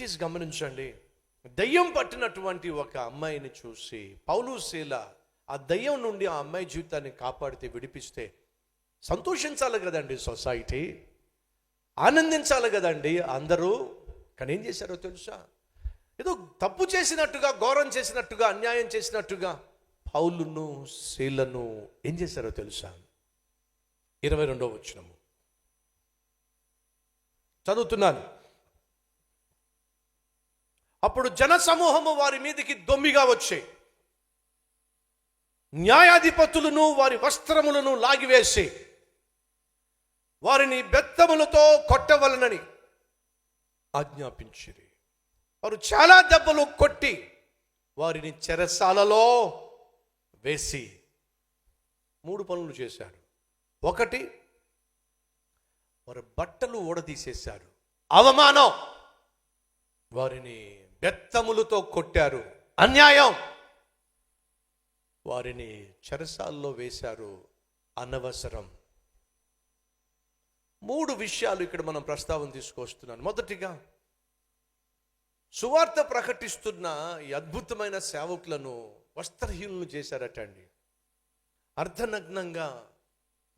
దయచేసి గమనించండి. దయ్యం పట్టినటువంటి ఒక అమ్మాయిని చూసి పౌలు శీల ఆ దయ్యం నుండి ఆ అమ్మాయి జీవితాన్ని కాపాడితే, విడిపిస్తే సంతోషించాలి కదండి సొసైటీ, ఆనందించాలి కదండి అందరూ. కానీ ఏం చేశారో తెలుసా? ఏదో తప్పు చేసినట్టుగా, ఘోరం చేసినట్టుగా, అన్యాయం చేసినట్టుగా పౌలును శీలను ఏం చేశారో తెలుసా? 22వ వచనము చదువుతున్నాను. అప్పుడు జన సమూహము వారి మీదకి దొమ్మిగా వచ్చాయి. న్యాయాధిపతులను వారి వస్త్రములను లాగివేసి వారిని బెత్తములతో కొట్టవలనని ఆజ్ఞాపించిరి. వారు చాలా దెబ్బలు కొట్టి వారిని చెరసాలలో వేసి 3 పనులు చేశారు. 1, వారి బట్టలు ఊడదీసేశారు, అవమానం. వారిని బెత్తములతో కొట్టారు, అన్యాయం. వారిని చెరసాల్లో వేశారు, అనవసరం. 3 విషయాలు ఇక్కడ మనం ప్రస్తావన తీసుకొస్తున్నాను. మొదటిగా, సువార్త ప్రకటిస్తున్న ఈ అద్భుతమైన సేవకులను వస్త్రహీనులను చేశారటండి. అర్ధనగ్నంగా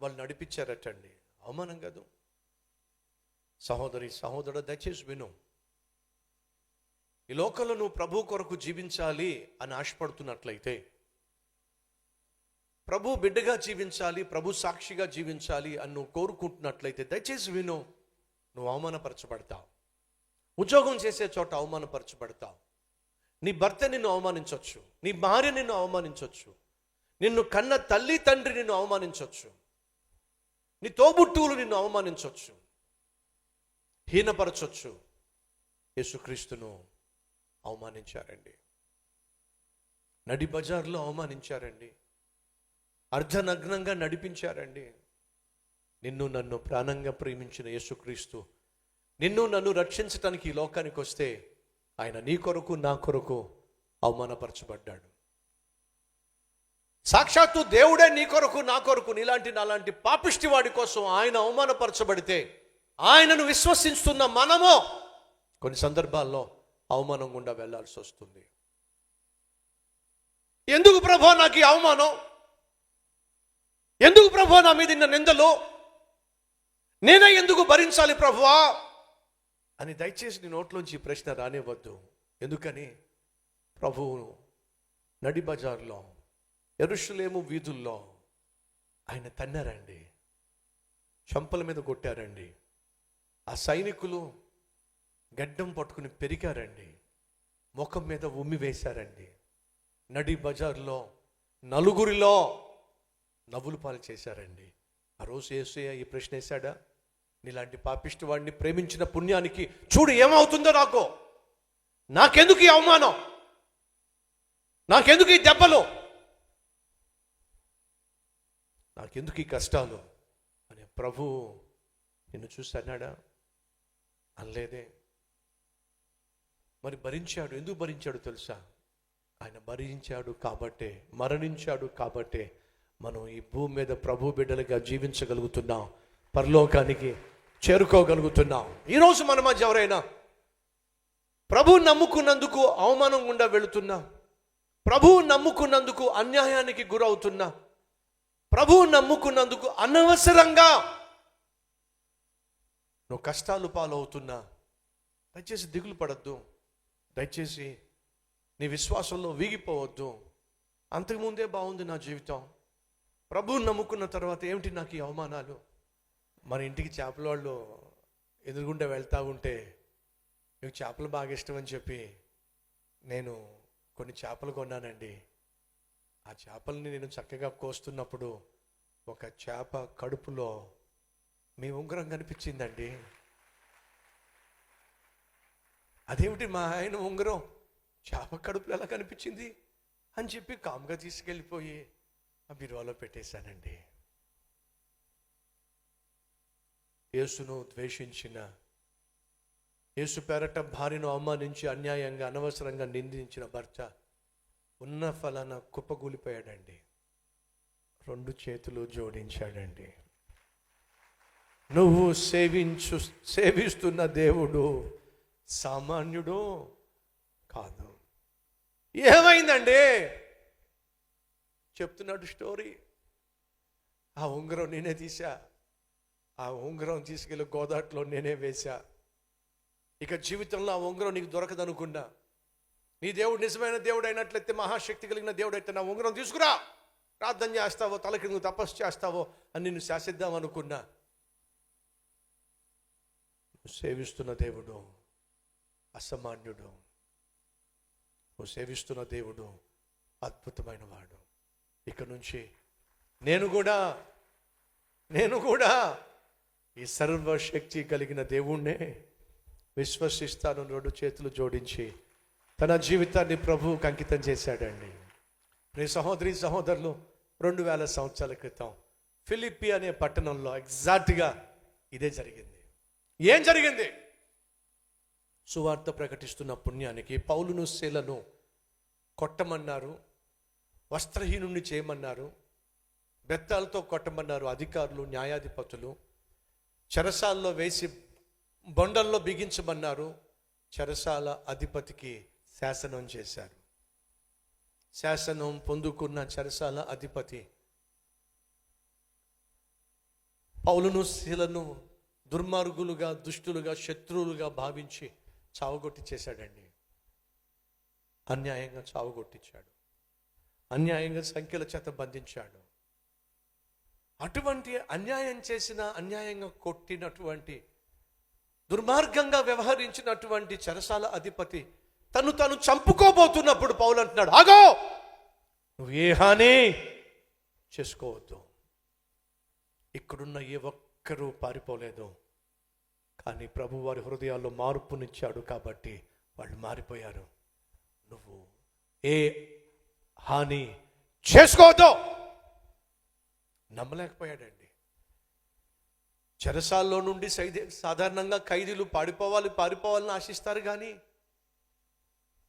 వాళ్ళు నడిపించారటండి. అవమానం కాదు. సహోదరి సహోదరుడు, దయచేసి విను. ఈ లోకంలో నువ్వు ప్రభు కొరకు జీవించాలి అని ఆశపడుతున్నట్లయితే, ప్రభు బిడ్డగా జీవించాలి, ప్రభు సాక్షిగా జీవించాలి అని నువ్వు కోరుకుంటున్నట్లయితే దయచేసి విను. నువ్వు అవమానపరచబడతావు. ఉద్యోగం చేసే చోట అవమానపరచబడతావు. నీ భర్త నిన్ను అవమానించవచ్చు, నీ భార్య నిన్ను అవమానించవచ్చు, నిన్ను కన్న తల్లి తండ్రి నిన్ను అవమానించవచ్చు, నీ తోబుట్టువులు నిన్ను అవమానించవచ్చు, హీనపరచవచ్చు. యేసుక్రీస్తును అవమానించారండి. నడి బజార్లో అవమానించారండి, అర్ధనగ్నంగా నడిపించారండి. నిన్ను నన్ను ప్రాణంగా ప్రేమించిన యేసుక్రీస్తు నిన్ను నన్ను రక్షించటానికి ఈ లోకానికి వస్తే ఆయన నీ కొరకు నా కొరకు అవమానపరచబడ్డాడు. సాక్షాత్తు దేవుడే నీ కొరకు నా కొరకు, నీలాంటి నాలాంటి పాపిష్టి వాడి కోసం ఆయన అవమానపరచబడితే, ఆయనను విశ్వసిస్తున్న మనము కొన్ని సందర్భాల్లో అవమానం గుండా వెళ్లాల్సి వస్తుంది. ఎందుకు ప్రభు నాకు ఈ అవమానం? ఎందుకు ప్రభు నా మీద ఇన్న నిందలు? నేనే ఎందుకు భరించాలి ప్రభువా అని దయచేసి నీ నోట్లోంచి ప్రశ్న రానివ్వద్దు. ఎందుకని? ప్రభువు నడి బజార్లో, యెరూషలేము వీధుల్లో ఆయన తన్నారండి, చంపల మీద కొట్టారండి. ఆ సైనికులు గడ్డం పట్టుకుని పెరిగారండి, ముఖం మీద ఉమ్మి వేశారండి. నడి బజార్లో నలుగురిలో నవ్వులు పాలు చేశారండి. ఆ రోజు యేసయ్య ఈ ప్రశ్న వేశాడా? నీలాంటి పాపిష్టి వాడిని ప్రేమించిన పుణ్యానికి చూడు ఏమవుతుందో నాకు, నాకెందుకు ఈ అవమానం, నాకెందుకు ఈ దెబ్బలు, నాకెందుకు ఈ కష్టాలు అని ప్రభు నిన్ను చూసి అన్నాడా? అనలేదే. మరి భరించాడు. ఎందుకు భరించాడు తెలుసా? ఆయన భరించాడు కాబట్టే, మరణించాడు కాబట్టే మనం ఈ భూమి మీద ప్రభు బిడ్డలుగా జీవించగలుగుతున్నాం, పరలోకానికి చేరుకోగలుగుతున్నాం. ఈరోజు మన మధ్య ఎవరైనా ప్రభువు నమ్ముకున్నందుకు అవమానం గుండా వెళుతున్నా, ప్రభువు నమ్ముకున్నందుకు అన్యాయానికి గురవుతున్నా, ప్రభువు నమ్ముకున్నందుకు అనవసరంగా నువ్వు కష్టాలు పాలవుతున్నా, దయచేసి దిగులు పడద్దు. దయచేసి నీ విశ్వాసంలో వీగిపోవద్దు. అంతకుముందే బాగుంది నా జీవితం, ప్రభువు నమ్ముకున్న తర్వాత ఏమిటి నాకు ఈ అవమానాలు? మన ఇంటికి చేపల వాళ్ళు ఎదురుగుండా వెళ్తూ ఉంటే, మీకు చేపలు బాగా ఇష్టం అని చెప్పి నేను కొన్ని చేపలు కొన్నానండి. ఆ చేపల్ని నేను చక్కగా కోస్తున్నప్పుడు ఒక చేప కడుపులో మీ ఉంగరం కనిపించిందండి. అదేమిటి మా ఆయన ఉంగరం చేప కడుపులో ఎలా కనిపించింది అని చెప్పి కామ్గా తీసుకెళ్ళిపోయి ఆ బీరువాలో పెట్టేశానండి. యేసును ద్వేషించిన, యేసు పేరట భార్యను అవమానించి అన్యాయంగా అనవసరంగా నిందించిన భర్త ఉన్న ఫలాన కుప్పగూలిపోయాడండి. 2 చేతులు జోడించాడండి. నువ్వు సేవిస్తున్న దేవుడు సామాన్యుడు కాదు. ఏమైందండి? చెప్తున్నాడు స్టోరీ. ఆ ఉంగరం నేనే తీసా, ఆ ఉంగరం తీసుకెళ్ళి గోదాట్లో నేనే వేశా. ఇక జీవితంలో ఆ ఉంగరం నీకు దొరకదనుకున్నా, నీ దేవుడు నిజమైన దేవుడు అయినట్లయితే, మహాశక్తి కలిగిన దేవుడు అయితే, నా ఉంగరం తీసుకురా, ప్రార్థన చేస్తావో, తల కింద తపస్సు చేస్తావో అని నిన్ను శాసిద్దాం అనుకున్నా. నువ్వు సేవిస్తున్న దేవుడు అసామాన్యుడు. నువ్వు సేవిస్తున్న దేవుడు అద్భుతమైన వాడు. ఇక నుంచి నేను కూడా ఈ సర్వశక్తి కలిగిన దేవుణ్ణే విశ్వసిస్తాను. 2 చేతులు జోడించి తన జీవితాన్ని ప్రభువుకు అంకితం చేశాడండి. ప్రియ సహోదరి సహోదరులు, 2000 సంవత్సరాల క్రితం ఫిలిప్పి అనే పట్టణంలో ఎగ్జాక్ట్గా ఇదే జరిగింది. ఏం జరిగింది? సువార్త ప్రకటిస్తున్న పుణ్యానికి పౌలును శీలను కొట్టమన్నారు, వస్త్రహీనుణ్ణి చేయమన్నారు, బెత్తాలతో కొట్టమన్నారు అధికారులు, న్యాయాధిపతులు. చెరసాల్లో వేసి బొండల్లో బిగించమన్నారు. చెరసాల అధిపతికి శాసనం చేశారు. శాసనం పొందుకున్న చెరసాల అధిపతి పౌలును శీలను దుర్మార్గులుగా, దుష్టులుగా, శత్రువులుగా భావించి చావగొట్టించేశాడండి. అన్యాయంగా చావగొట్టించాడు, అన్యాయంగా సంఖ్యల చేత బంధించాడు. అటువంటి అన్యాయం చేసిన, అన్యాయంగా కొట్టినటువంటి, దుర్మార్గంగా వ్యవహరించినటువంటి చెరసాల అధిపతి తను చంపుకోబోతున్నప్పుడు పౌలు అంటున్నాడు, ఆగో, నువ్వు ఏ హాని చేసుకోవద్దు. ఇక్కడున్న ఏ ఒక్కరూ పారిపోలేదు, కానీ ప్రభు వారి హృదయాల్లో మార్పునిచ్చాడు కాబట్టి వాళ్ళు మారిపోయారు. నువ్వు ఏ హాని చేసుకోవద్దు. నమ్మలేకపోయాడండి. చెరసాల్లో నుండి సాధారణంగా ఖైదీలు పారిపోవాలని ఆశిస్తారు, కానీ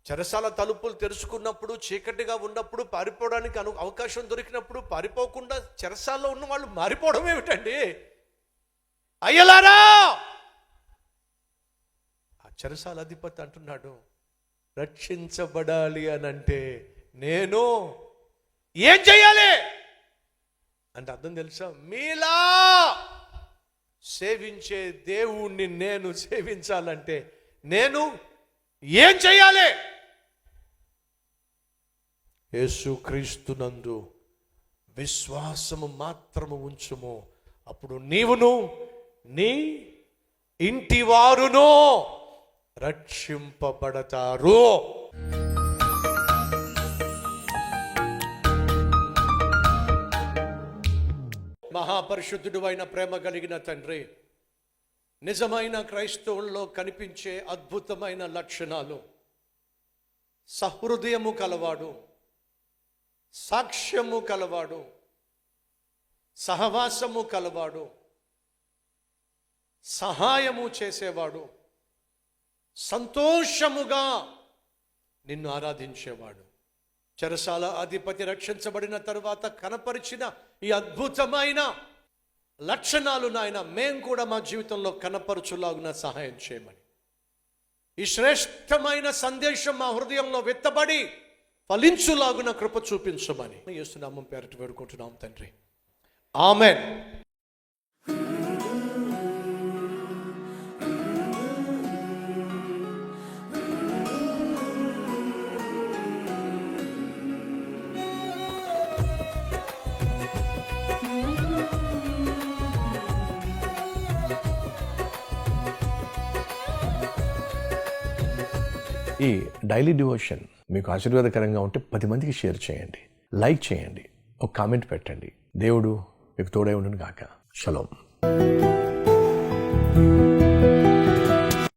చెరసాల తలుపులు తెరుచుకున్నప్పుడు, చీకటిగా ఉన్నప్పుడు, పారిపోవడానికి అవకాశం దొరికినప్పుడు పారిపోకుండా చెరసాల్లో ఉన్న వాళ్ళు మారిపోవడం ఏమిటండి? అయ్యలారా, ఆ చెరసాల అధిపతి అంటున్నాడు, రక్షించబడాలి అని అంటే నేను ఏం చెయ్యాలి అంటే అర్థం తెలుసా? మీలా సేవించే దేవుణ్ణి నేను సేవించాలంటే నేను ఏం చెయ్యాలి? యేసుక్రీస్తునందు విశ్వాసము మాత్రము ఉంచుము, అప్పుడు నీవును నీ ఇంటి వారును రక్షింపబడతారు. మహాపరిశుద్ధుడు అయిన ప్రేమ కలిగిన తండ్రి, నిజమైన క్రైస్తవుల్లో కనిపించే అద్భుతమైన లక్షణాలు: సహృదయము కలవాడు, సాక్ష్యము కలవాడు, సహవాసము కలవాడు, సహాయము చేసేవాడు, సంతోషముగా నిన్ను ఆరాధించేవాడు. చెరసాల అధిపతి రక్షించబడిన తరువాత కనపరిచిన ఈ అద్భుతమైన లక్షణాలు నాయన మేము కూడా మా జీవితంలో కనపరచులాగున సహాయం చేయమని, ఈ శ్రేష్టమైన సందేశం మా హృదయంలో విత్తబడి ఫలించులాగున కృప చూపించమని యేసు నామం పేరట వేడుకుంటున్నాం తండ్రి, ఆమెన్. ఈ డైలీ డివోషన్ మీకు ఆశీర్వాదకరంగా ఉంటే 10 మందికి షేర్ చేయండి, లైక్ చేయండి, ఒక కామెంట్ పెట్టండి. దేవుడు మీకు తోడై ఉండును గాక. షలోమ్.